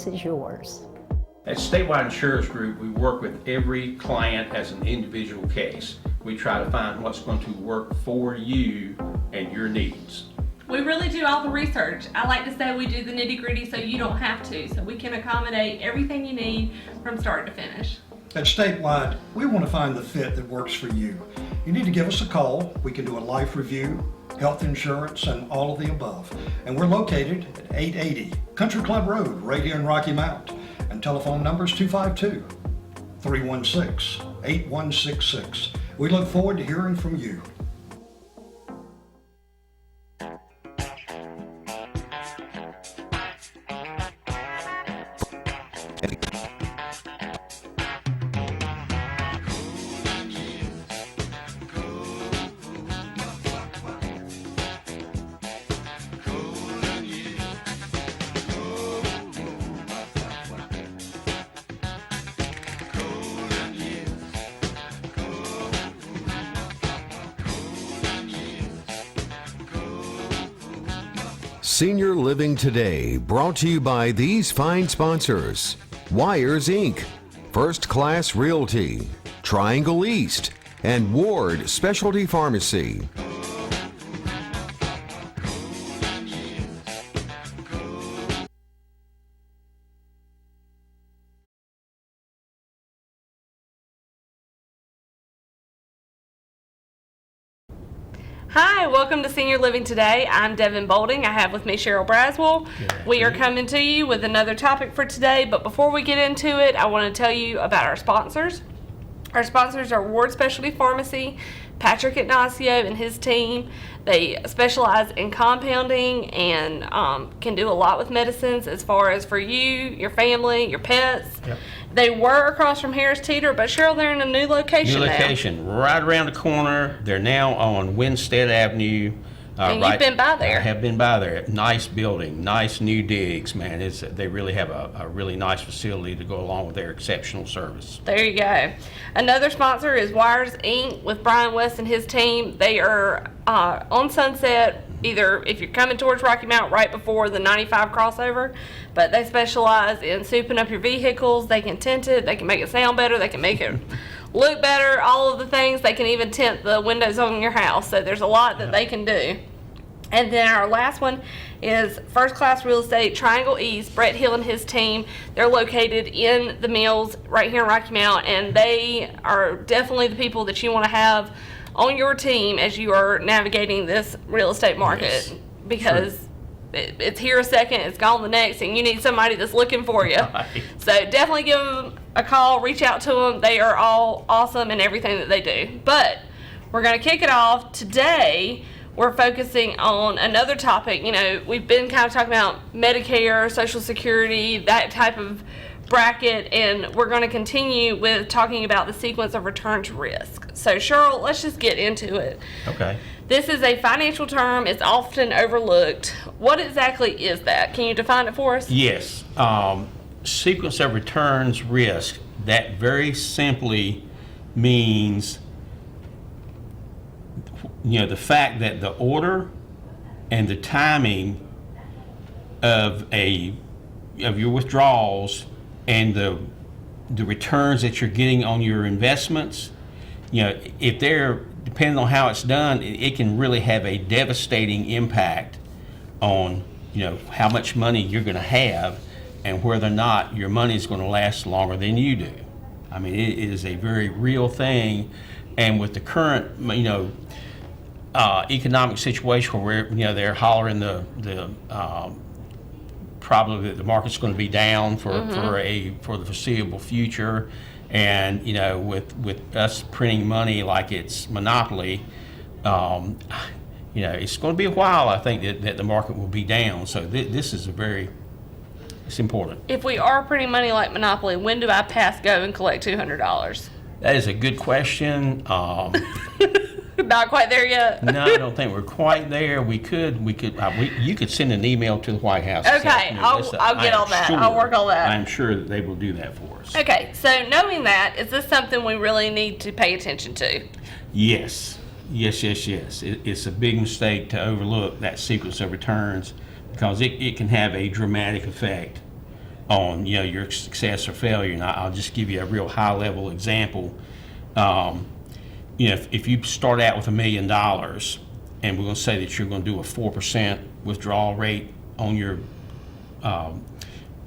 choice is yours. At Statewide Insurance Group, we work with every client as an individual case. We try to find what's going to work for you and your needs. We really do all the research. I like to say we do the nitty-gritty so you don't have to, so we can accommodate everything you need from start to finish. At Statewide, we want to find the fit that works for you. You need to give us a call. We can do a life review, health insurance, and all of the above. And we're located at 880 Country Club Road, right here in Rocky Mount. And telephone number is 252-316-8166. We look forward to hearing from you. Senior Living Today, brought to you by these fine sponsors: Wires Inc., First Class Realty, Triangle East, and Ward Specialty Pharmacy. Hi, welcome to Senior Living Today. I'm Devin Bolding. I have with me Cheryl Braswell. We are coming to you with another topic for today, but before we get into it, I want to tell you about our sponsors. Our sponsors are Ward Specialty Pharmacy, Patrick Ignacio and his team. They specialize in compounding and can do a lot with medicines as far as for you, your family, your pets. Yep. They were across from Harris Teeter, but Cheryl, they're in a new location New now. location, right around the corner. They're now on Winstead Avenue. And you've been by there. I have been by there. Nice building, nice new digs, man. They really have a really nice facility to go along with their exceptional service. There you go. Another sponsor is Wires Inc. with Brian West and his team. They are on Sunset, either if you're coming towards Rocky Mount right before the 95 crossover, but they specialize in souping up your vehicles. They can tint it, they can make it sound better, they can make it look better, all of the things. They can even tint the windows on your house, so there's a lot that they can do. And then our last one is First Class Real Estate, Triangle East, Brett Hill and his team. They're located in the Mills right here in Rocky Mount, and they are definitely the people that you want to have on your team as you are navigating this real estate market. Yes. Because it's here a second, it's gone the next, and you need somebody that's looking for you. Right. So definitely give them a call, reach out to them. They are all awesome in everything that they do. But we're going to kick it off today. We're focusing on another topic. You know, we've been kind of talking about Medicare, Social Security, that type of bracket, and we're going to continue with talking about the sequence of return to risk. So Cheryl, let's just get into it. Okay. This is a financial term. It's often overlooked. What exactly is that? Can you define it for us? Yes. Sequence of returns risk, that very simply means, you know, the fact that the order and the timing of your withdrawals and the returns that you're getting on your investments, you know, if they're depending on how it's done, it can really have a devastating impact on, you know, how much money you're going to have and whether or not your money is going to last longer than you do. I mean, it is a very real thing, and with the current, you know, economic situation where, you know, they're hollering probably that the market's going to be down for the foreseeable future. And, you know, with us printing money like it's monopoly, you know, it's going to be a while, I think, that the market will be down. So this is it's important. If we are printing money like monopoly, when do I pass go and collect $200? That is a good question. Not quite there yet. No, I don't think we're quite there. You could send an email to the White House. Okay, I'll get on that. I'll work on that. I'm sure that they will do that for us. Okay, so knowing that, is this something we really need to pay attention to? Yes. It's a big mistake to overlook that sequence of returns because it can have a dramatic effect on your success or failure. And I'll just give you a real high level example. If you start out with $1 million, and we're going to say that you're going to do a 4% withdrawal rate on your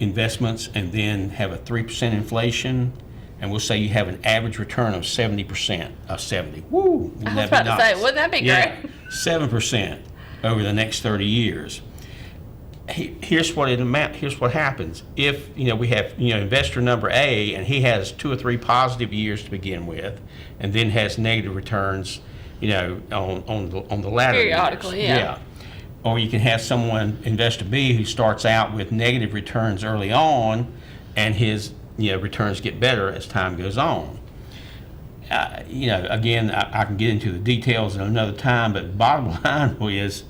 investments, and then have a 3% inflation, and we'll say you have an average return of 70%, 70. Woo! I was about to say, wouldn't that be great? 7% over the next 30 years. Here's what happens. If we have investor number A, and he has 2 or 3 positive years to begin with, and then has negative returns, on the latter Periodically, years. yeah. Or you can have investor B, who starts out with negative returns early on, and his returns get better as time goes on. Again, I can get into the details at another time, but bottom line is,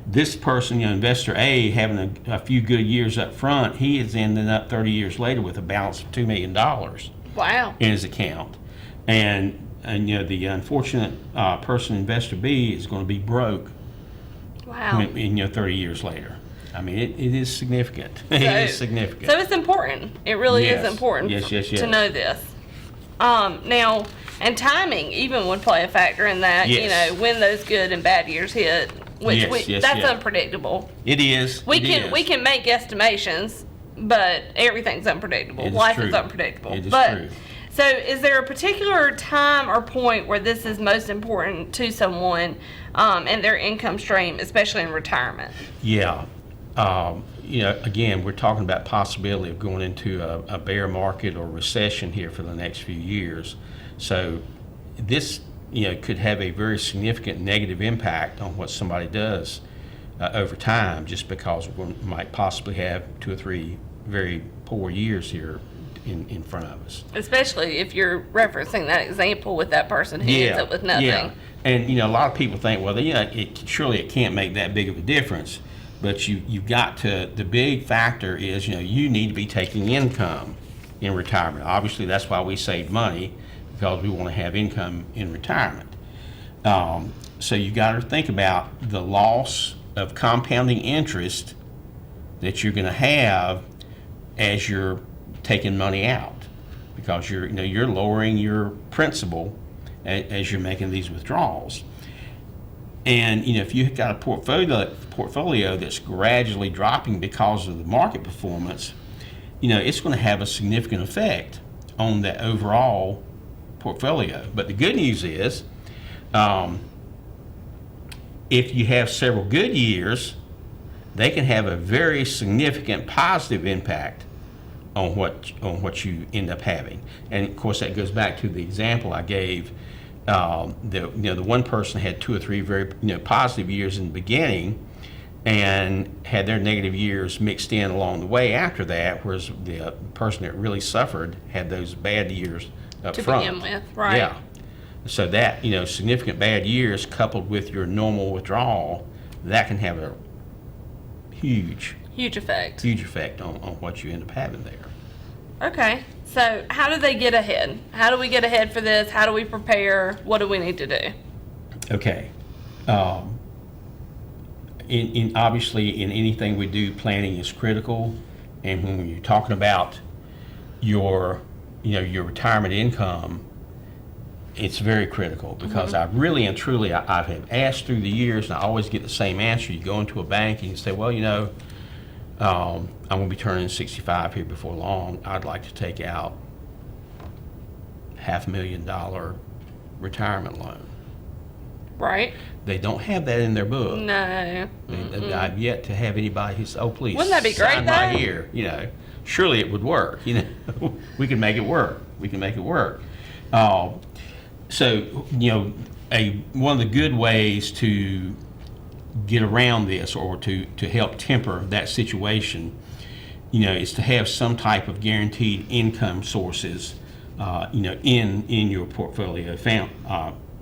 this person, investor A, having a few good years up front, he is ending up 30 years later with a balance of $2 million Wow. in his account. And the unfortunate person, investor B, is going to be broke Wow. 30 years later. I mean, it is significant. It is significant. So it's important. It really Yes. is important Yes. to know this. Now, and timing even would play a factor in that, Yes. when those good and bad years hit, which that's yes. unpredictable. It is. We It can make estimations, but everything's unpredictable. It is Life true. is unpredictable. It is but true. so is there a particular time or point where this is most important to someone and their income stream, especially in retirement? Yeah. Again, we're talking about possibility of going into a bear market or recession here for the next few years. So this, could have a very significant negative impact on what somebody does over time, just because we might possibly have 2 or 3 very poor years here in front of us. Especially if you're referencing that example with that person who ends up with nothing. Yeah. And a lot of people think, well, surely it can't make that big of a difference. But you've got to, the big factor is, you need to be taking income in retirement. Obviously, that's why we save money, because we want to have income in retirement. So you've got to think about the loss of compounding interest that you're going to have as you're taking money out, because you're lowering your principal as you're making these withdrawals. And if you've got a portfolio that's gradually dropping because of the market performance, it's going to have a significant effect on the overall portfolio. But the good news is, if you have several good years, they can have a very significant positive impact on what you end up having. And of course, that goes back to the example I gave. The one person had 2 or 3 very positive years in the beginning, and had their negative years mixed in along the way after that, whereas the person that really suffered had those bad years up front. To begin with, right? Yeah. So that significant bad years coupled with your normal withdrawal, that can have a huge effect. on what you end up having there. Okay, so how do they get ahead? How do we get ahead for this? How do we prepare? What do we need to do? Okay. Obviously in anything we do, planning is critical. And when you're talking about your retirement income, it's very critical, because I really and truly, I have asked through the years, and I always get the same answer. You go into a bank and you say, well, I'm going to be turning 65 here before long. I'd like to take out $500,000 retirement loan. Right? They don't have that in their book. No. I've yet to have anybody who says, "Oh, please, Wouldn't that be great, sign right though? here." Surely it would work. We can make it work. We can make it work. So one of the good ways to get around this, or to help temper that situation, is to have some type of guaranteed income sources, in your portfolio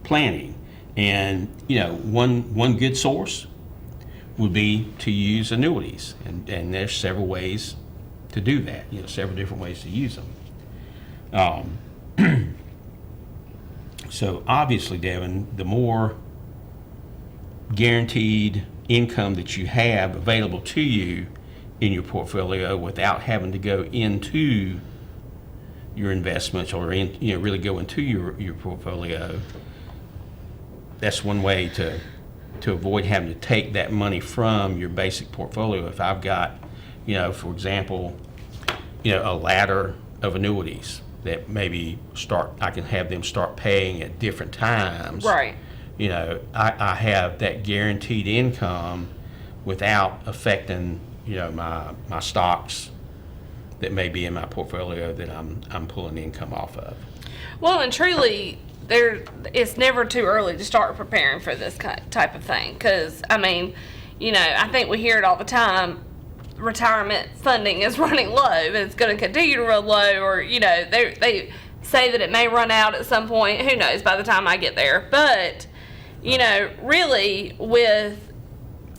planning. And one good source would be to use annuities, and there's several ways to do that. Several different ways to use them. So obviously, Devin, the more guaranteed income that you have available to you in your portfolio without having to go into your investments or really go into your portfolio. That's one way to avoid having to take that money from your basic portfolio. If I've got, for example, a ladder of annuities that maybe I can have them start paying at different times. Right. I have that guaranteed income without affecting, my stocks that may be in my portfolio that I'm pulling income off of. Well, and truly, it's never too early to start preparing for this type of thing. Because, I think we hear it all the time. Retirement funding is running low, and it's going to continue to run low, or, they say that it may run out at some point. Who knows by the time I get there. But, really, with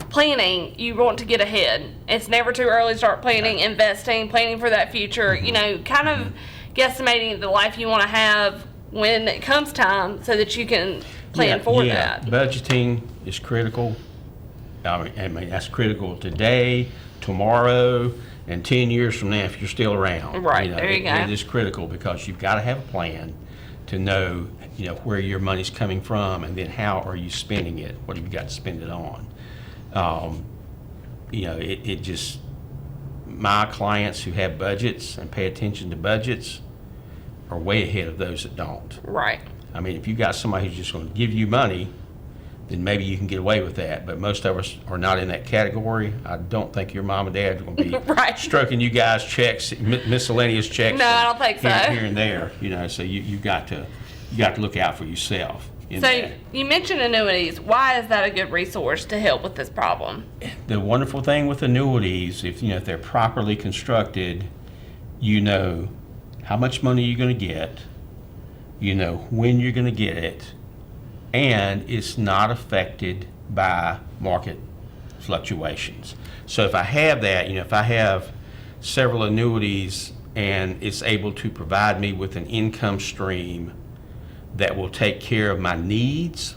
planning, you want to get ahead. It's never too early to start planning, investing, planning for that future, kind of guesstimating the life you want to have when it comes time so that you can plan for that. Budgeting is critical. That's critical today, tomorrow, and 10 years from now if you're still around. Right, there you go. It is critical because you've got to have a plan to know, where your money's coming from, and then how are you spending it? What have you got to spend it on? My clients who have budgets and pay attention to budgets are way ahead of those that don't. Right. If you got somebody who's just going to give you money, then maybe you can get away with that. But most of us are not in that category. I don't think your mom and dad are going to be right. stroking you guys' checks, miscellaneous checks. No, I don't think so. Here and there, so you got to look out for yourself. So you mentioned annuities. Why is that a good resource to help with this problem? The wonderful thing with annuities, if they're properly constructed, how much money you're going to get, when you're going to get it, and it's not affected by market fluctuations. So if I have that, if I have several annuities and it's able to provide me with an income stream that will take care of my needs,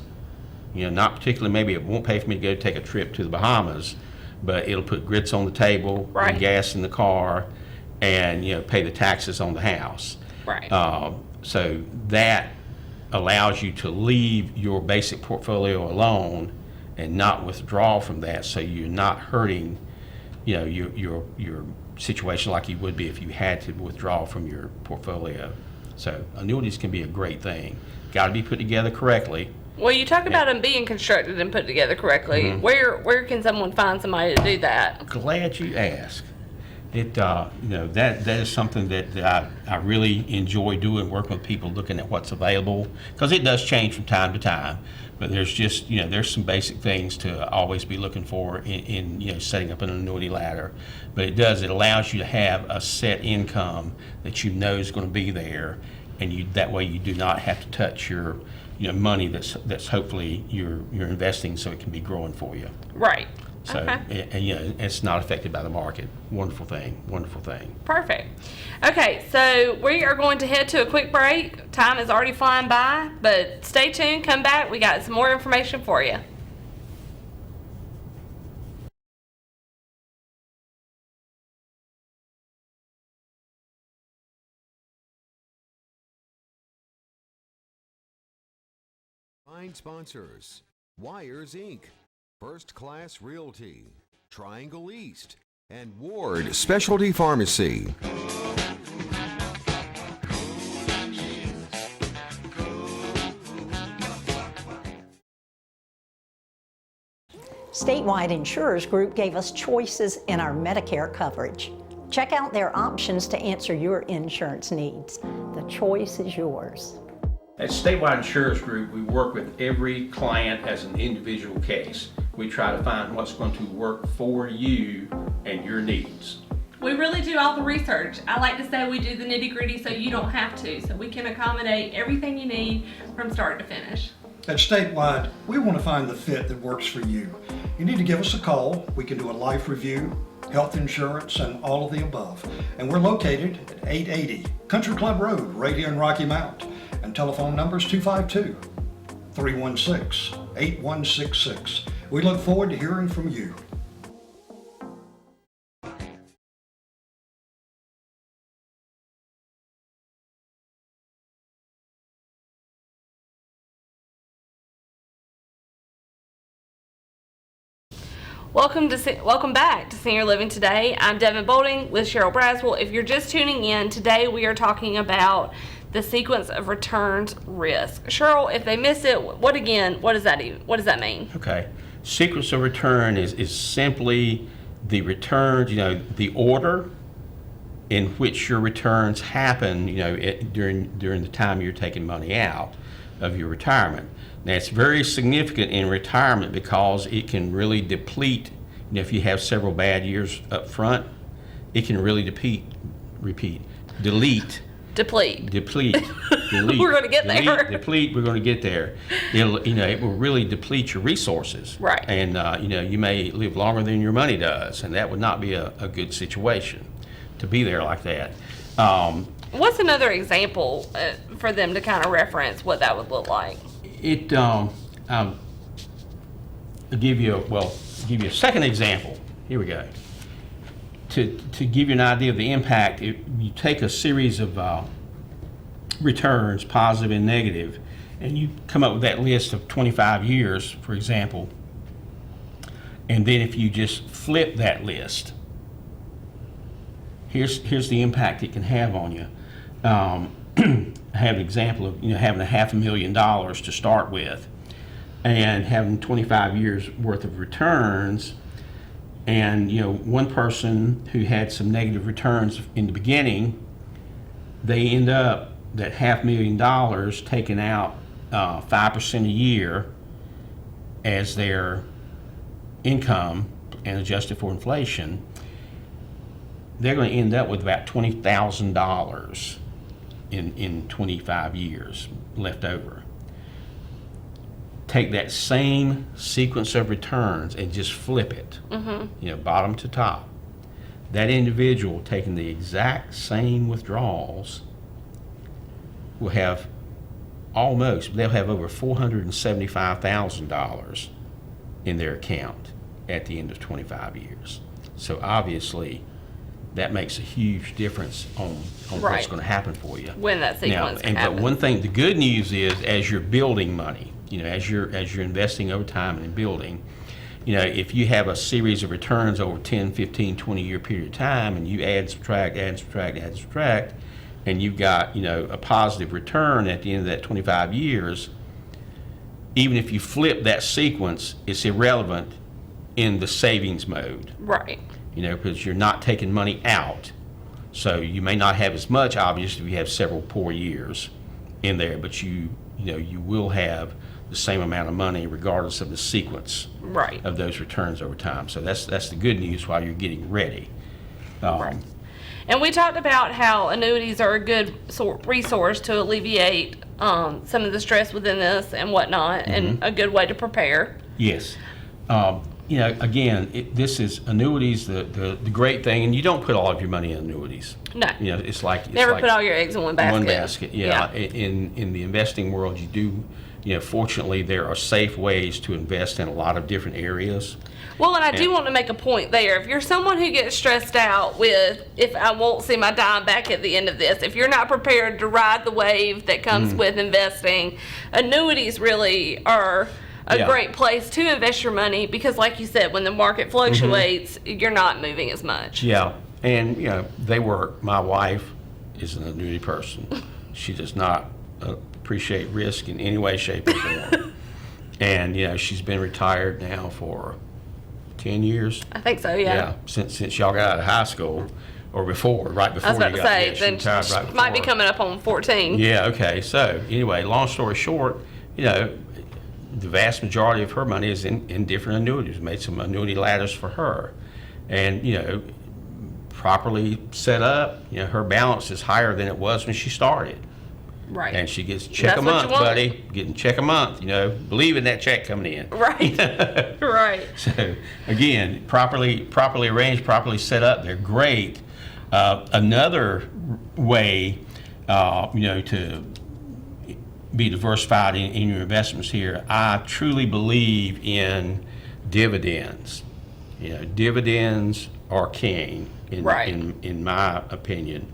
not particularly, maybe it won't pay for me to go take a trip to the Bahamas, but it'll put grits on the table, right, and gas in the car, and pay the taxes on the house. Right. So that allows you to leave your basic portfolio alone and not withdraw from that, so you're not hurting, your situation like you would be if you had to withdraw from your portfolio. So annuities can be a great thing. Got to be put together correctly. Well, you talk about them being constructed and put together correctly. Mm-hmm. Where can someone find somebody to do that? Glad you asked. That is something that I really enjoy doing, working with people, looking at what's available, because it does change from time to time. But there's just, there's some basic things to always be looking for in setting up an annuity ladder. But it allows you to have a set income that is going to be there, and that way you do not have to touch your money that's hopefully you're investing, so it can be growing for you. Right. So, okay. It's not affected by the market. Wonderful thing. Perfect. Okay, so we are going to head to a quick break. Time is already flying by, but stay tuned, come back. We got some more information for you. Fine sponsors: Wires Inc., First Class Realty, Triangle East, and Ward Specialty Pharmacy. Statewide Insurers Group gave us choices in our Medicare coverage. Check out their options to answer your insurance needs. The choice is yours. At Statewide Insurance Group, we work with every client as an individual case. We try to find what's going to work for you and your needs. We really do all the research. I like to say we do the nitty-gritty so you don't have to, so we can accommodate everything you need from start to finish. At Statewide, we want to find the fit that works for you. You need to give us a call. We can do a life review, health insurance, and all of the above. And we're located at 880 Country Club Road, right here in Rocky Mount. And telephone number is 252-316-8166. We look forward to hearing from you. Welcome back to Senior Living Today. I'm Devin Bolding with Cheryl Braswell. If you're just tuning in, today we are talking about the sequence of returns risk. Cheryl, if they miss it, what does that mean? Okay. Sequence of return is simply the returns, the order in which your returns happen, during the time you're taking money out of your retirement. Now, it's very significant in retirement because it can really deplete. If you have several bad years up front, it can really deplete. Deplete. We're going to get there. Deplete. We're going to get there. It will really deplete your resources. Right. And you may live longer than your money does, and that would not be a good situation to be there like that. What's another example for them to kind of reference what that would look like? I'll give you a second example. Here we go. To give you an idea of the impact, if you take a series of returns, positive and negative, and you come up with that list of 25 years, for example, and then if you just flip that list, here's the impact it can have on you. I have an example of having $500,000 to start with, and having 25 years worth of returns, and one person who had some negative returns in the beginning, they end up that $500,000 taking out 5% a year as their income and adjusted for inflation. They're going to end up with about $20,000 in 25 years left over. Take that same sequence of returns and just flip it, bottom to top. That individual taking the exact same withdrawals will have they'll have over $475,000 in their account at the end of 25 years. So obviously, that makes a huge difference on what's going to happen for you when that sequence happens. But one thing, the good news is, as you're building money, as you're investing over time and building, if you have a series of returns over 10, 15, 20-year period of time, and you add, subtract, and you've got a positive return at the end of that 25 years, even if you flip that sequence, it's irrelevant in the savings mode. Right. Because you're not taking money out. So you may not have as much, obviously, if you have several poor years in there, but you will have the same amount of money regardless of the sequence of those returns over time. So that's the good news while you're getting ready. Right. And we talked about how annuities are a good resource to alleviate some of the stress within this and whatnot, and a good way to prepare. Yes. Again, this is annuities, the great thing, and you don't put all of your money in annuities. No. It's like Never put all your eggs in one basket. One basket, yeah. In the investing world, you do, fortunately, there are safe ways to invest in a lot of different areas. Well, and I do want to make a point there. If you're someone who gets stressed out with, if I won't see my dime back at the end of this, if you're not prepared to ride the wave that comes with investing, annuities really are a great place to invest your money because, like you said, when the market fluctuates, you're not moving as much. Yeah, and my wife is an annuity person. She does not appreciate risk in any way, shape, or form. And she's been retired now for 10 years. I think so, yeah. Yeah, since y'all got out of high school, or right before. I was about to say, then she might be coming up on 14. Yeah, okay. So anyway, long story short, the vast majority of her money is in different annuities. Made some annuity ladders for her, and properly set up, her balance is higher than it was when she started. Right. And she gets a check a month, buddy. Getting a check a month, believe in that check coming in. Right. Right. So again, properly arranged, properly set up, they're great. Another way, to be diversified in your investments here, I truly believe in dividends. Dividends are king in my opinion.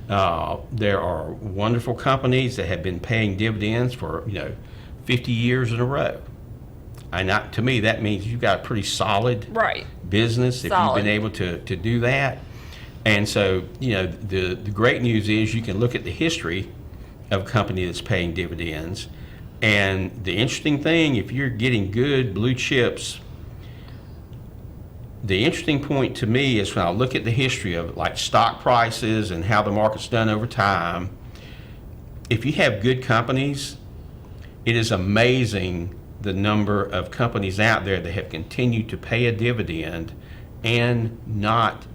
There are wonderful companies that have been paying dividends for 50 years in a row. And to me, that means you've got a pretty solid Right. business if you've Solid. been able to do that. And so, the great news is you can look at the history of a company that's paying dividends. And the interesting thing, if you're getting good blue chips, the interesting point to me is when I look at the history of it, like stock prices and how the market's done over time, if you have good companies, it is amazing the number of companies out there that have continued to pay a dividend and not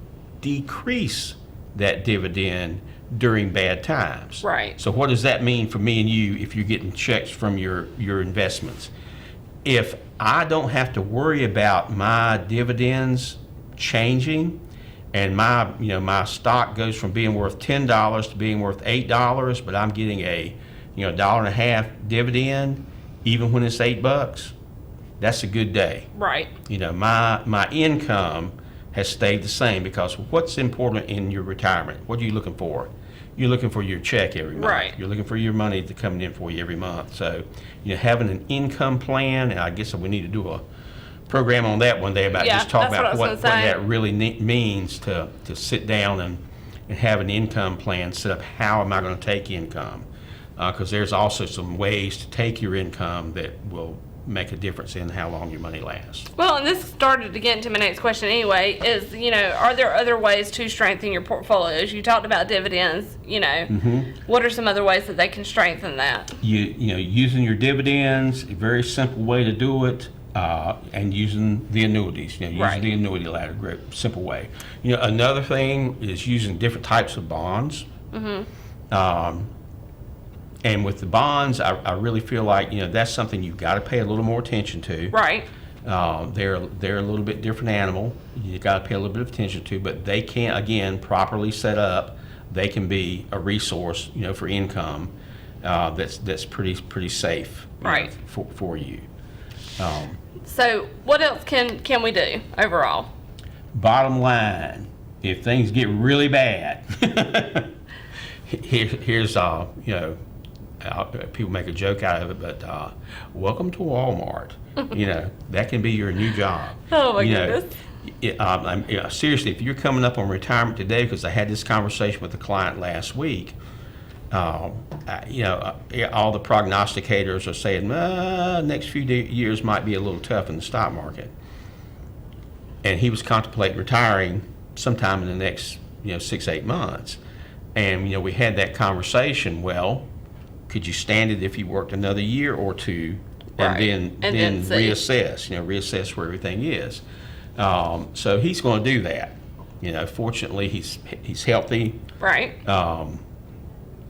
decrease that dividend during bad times. Right. So what does that mean for me and you if you're getting checks from your investments? If I don't have to worry about my dividends changing and my stock goes from being worth $10 to being worth $8, but I'm getting a $1.50 dividend, even when it's $8, that's a good day. Right. My income has stayed the same, because what's important in your retirement? What are you looking for? You're looking for your check every month. Right. You're looking for your money to come in for you every month. So, having an income plan, and I guess we need to do a program on that one day about Yeah, just talk that's what I about was what gonna say. that really means to sit down and have an income plan set up. How am I going to take income? Because there's also some ways to take your income that will make a difference in how long your money lasts. Well, and this started to get into my next question anyway, is, are there other ways to strengthen your portfolios? You talked about dividends, What are some other ways that they can strengthen that? Using your dividends, a very simple way to do it, and using the annuities, using Right. the annuity ladder, great simple way. Another thing is using different types of bonds. And with the bonds, I really feel like, that's something you've got to pay a little more attention to. Right. They're a little bit different animal. You got to pay a little bit of attention to, but they can, again, properly set up, they can be a resource, for income that's pretty safe, Right. for you. So what else can we do overall? Bottom line, if things get really bad, here's people make a joke out of it, but welcome to Walmart. That can be your new job. Oh my goodness. Seriously, if you're coming up on retirement today, because I had this conversation with a client last week, all the prognosticators are saying next few years might be a little tough in the stock market, and he was contemplating retiring sometime in the next 6-8 months, and we had that conversation. Well, could you stand it if you worked another year or two, and Right. then see. reassess where everything is? So he's going to do that. Fortunately, he's healthy. Right.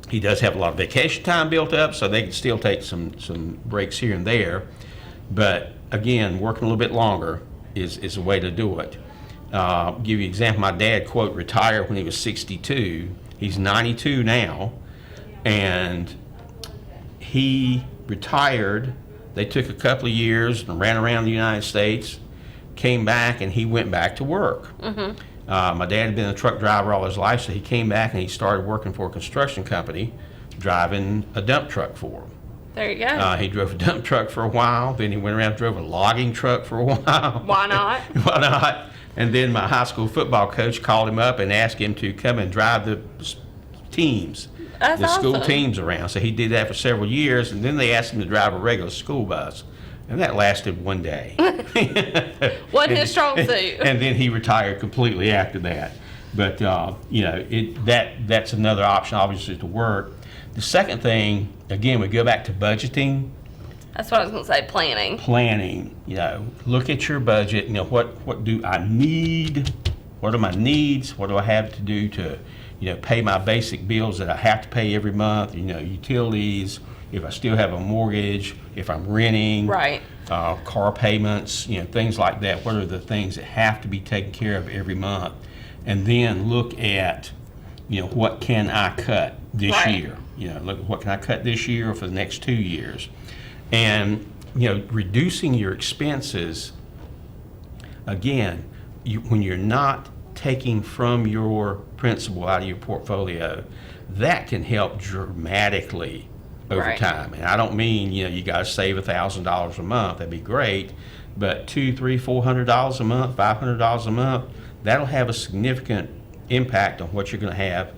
He does have a lot of vacation time built up, so they can still take some breaks here and there. But again, working a little bit longer is a way to do it. Give you an example. My dad, quote, retired when he was 62. He's 92 now, and he retired. They took a couple of years and ran around the United States, came back, and he went back to work. My dad had been a truck driver all his life, so he came back and he started working for a construction company, driving a dump truck for them. There you go. He drove a dump truck for a while, then he went around and drove a logging truck for a while. Why not? Why not? And then my high school football coach called him up and asked him to come and drive the teams, That's the school awesome. teams around. So he did that for several years, and then they asked him to drive a regular school bus, and that lasted one day. Wasn't his strong suit. And then he retired completely after that. But that's another option, obviously, to work. The second thing, again, we go back to budgeting. That's what I was going to say, planning. Planning, look at your budget. What do I need? What are my needs? What do I have to do to, pay my basic bills that I have to pay every month? Utilities. If I still have a mortgage, if I'm renting, Right. Car payments, things like that. What are the things that have to be taken care of every month? And then look at, what can I cut this Right. year? Look at what can I cut this year or for the next 2 years? And, reducing your expenses, again, when you're not taking from your principal out of your portfolio, that can help dramatically over Right. time. And I don't mean, you guys save $1,000 a month, that'd be great, but $200, $300, $400 a month, $500 a month, that'll have a significant impact on what you're gonna have,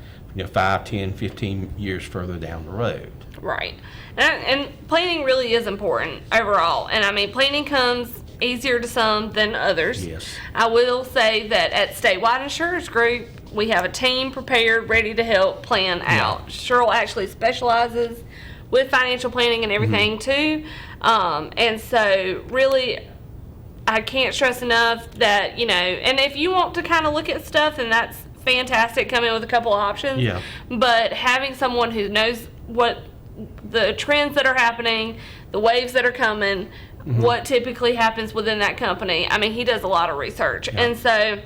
5, 10, 15 years further down the road. Right. And planning really is important overall. And I mean, planning comes easier to some than others. Yes. I will say that at Statewide Insurance Group, we have a team prepared, ready to help plan out. Cheryl actually specializes with financial planning and everything too. And so really, I can't stress enough that, and if you want to kind of look at stuff, then that's fantastic. Come in with a couple of options. Yeah. But having someone who knows what the trends that are happening, the waves that are coming, what typically happens within that company. I mean, he does a lot of research. And so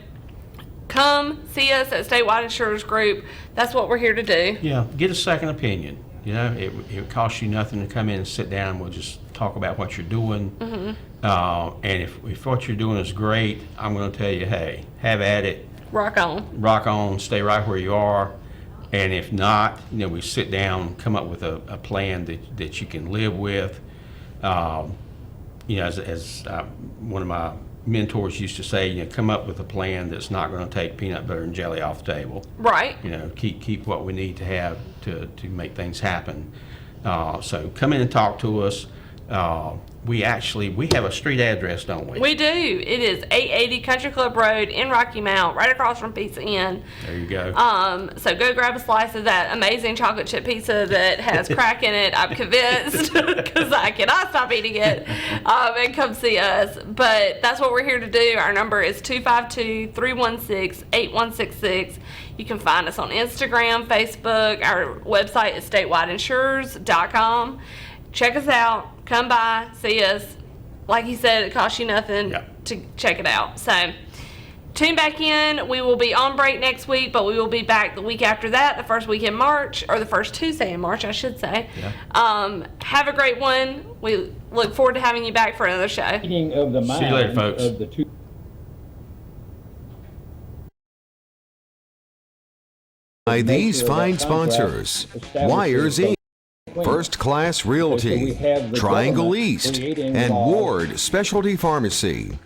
come see us at Statewide Insurance Group. That's what we're here to do. Yeah, get a second opinion. It costs you nothing to come in and sit down, and we'll just talk about what you're doing. And if what you're doing is great, I'm going to tell you, hey, have at it. Rock on. Rock on, stay right where you are. And if not, we sit down, come up with a plan that you can live with. As one of my mentors used to say, come up with a plan that's not going to take peanut butter and jelly off the table. Right. Keep what we need to have to make things happen. So come in and talk to us. We have a street address, don't we? We do. It is 880 Country Club Road in Rocky Mount, right across from Pizza Inn. There you go. So go grab a slice of that amazing chocolate chip pizza that has crack in it, I'm convinced, because I cannot stop eating it, and come see us. But that's what we're here to do. Our number is 252-316-8166. You can find us on Instagram, Facebook. Our website is statewideinsurers.com. Check us out. Come by, see us. Like he said, it costs you nothing to check it out. So tune back in. We will be on break next week, but we will be back the week after that, the first week in March, or the first Tuesday in March, I should say. Yeah. Have a great one. We look forward to having you back for another show. Meeting of the See you later, minds folks. of the two. By these fine sponsors: Wires Inc., First Class Realty, Triangle East, and Ward Specialty Pharmacy.